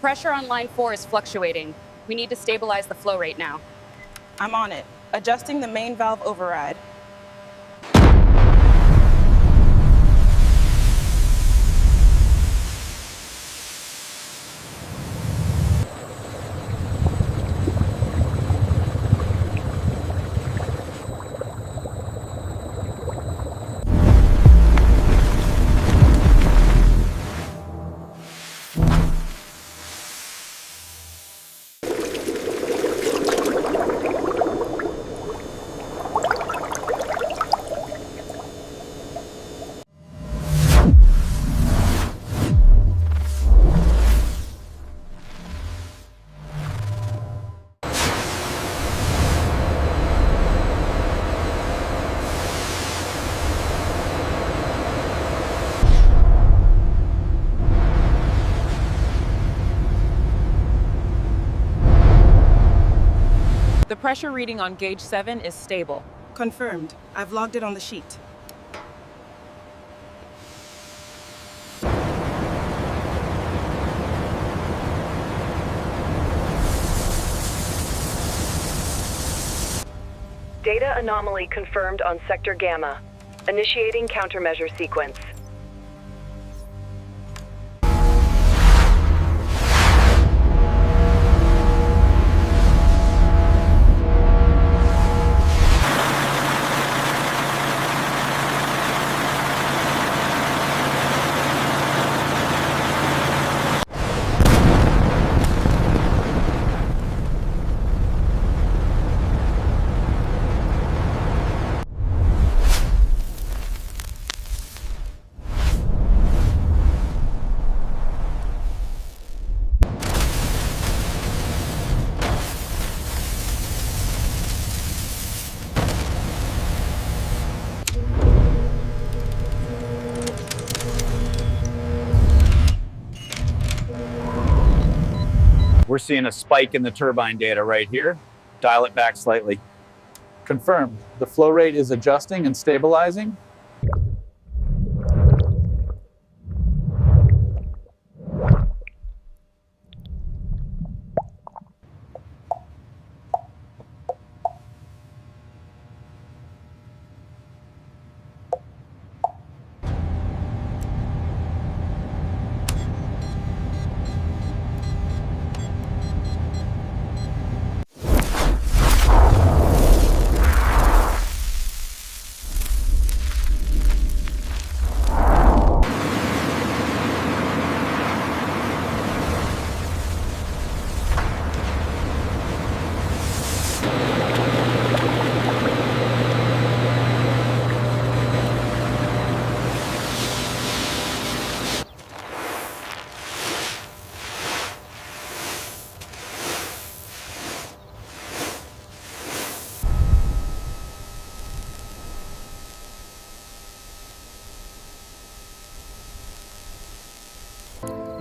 pressure on line 4 is fluctuating. We need to stabilize the flow rate now. I'm on it. Adjusting the main valve override. The pressure reading on gauge 7 is stable. Confirmed. I've logged it on the sheet. Data anomaly confirmed on Sector Gamma. Initiating countermeasure sequence. We're seeing a spike in the turbine data right here. Dial it back slightly. Confirmed. The flow rate is adjusting and stabilizing.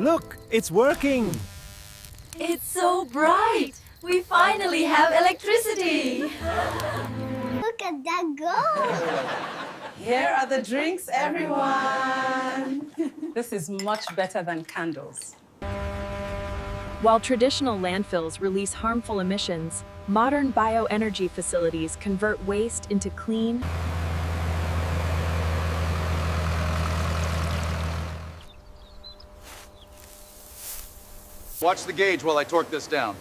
Look, it's working! It's so bright! We finally have electricity! Look at that go! Here are the drinks, everyone! This is much better than candles. While traditional landfills release harmful emissions, modern bioenergy facilities convert waste into clean, Watch the gauge while I torque this down.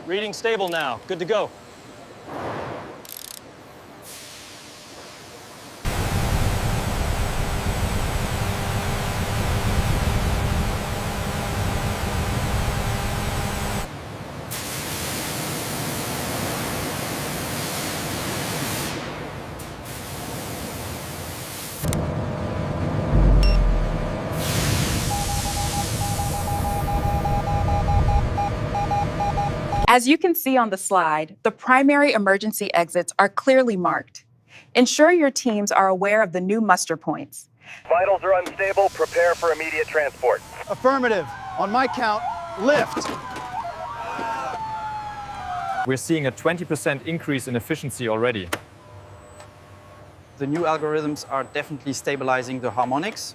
Reading stable now. Good to go. As you can see on the slide, the primary emergency exits are clearly marked. Ensure your teams are aware of the new muster points. Vitals are unstable. Prepare for immediate transport. Affirmative. On my count, lift. We're seeing a 20% increase in efficiency already. The new algorithms are definitely stabilizing the harmonics.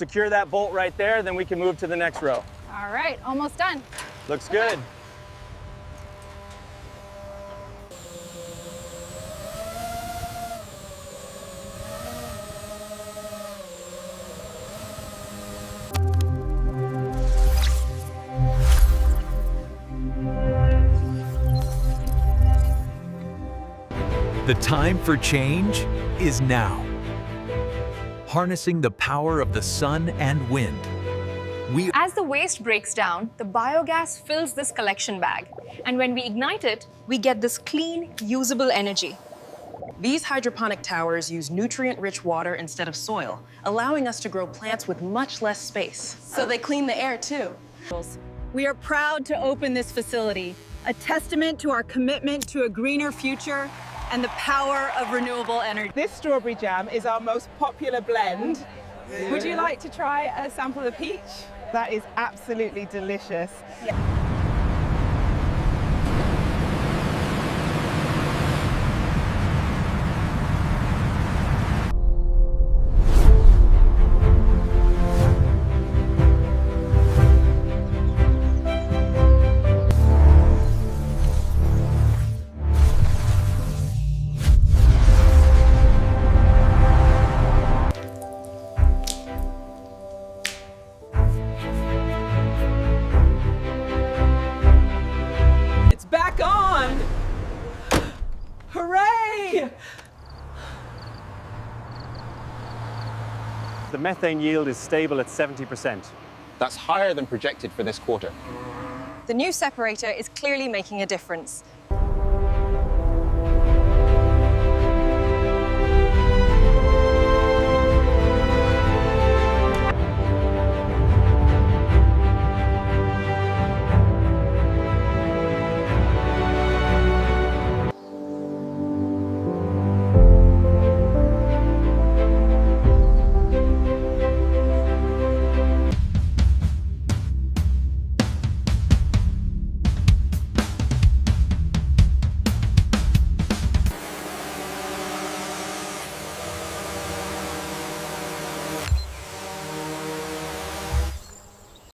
secure that bolt right there, then we can move to the next row. All right, almost done. Looks good. The time for change is now. Harnessing the power of the sun and wind, As the waste breaks down, the biogas fills this collection bag. And when we ignite it, we get this clean, usable energy. These hydroponic towers use nutrient-rich water instead of soil, allowing us to grow plants with much less space. So they clean the air too. We are proud to open this facility, a testament to our commitment to a greener future and the power of renewable energy. This strawberry jam is our most popular blend. Would you like to try a sample of peach? That is absolutely delicious. Back on! Hooray! The methane yield is stable at 70%. That's higher than projected for this quarter. The new separator is clearly making a difference.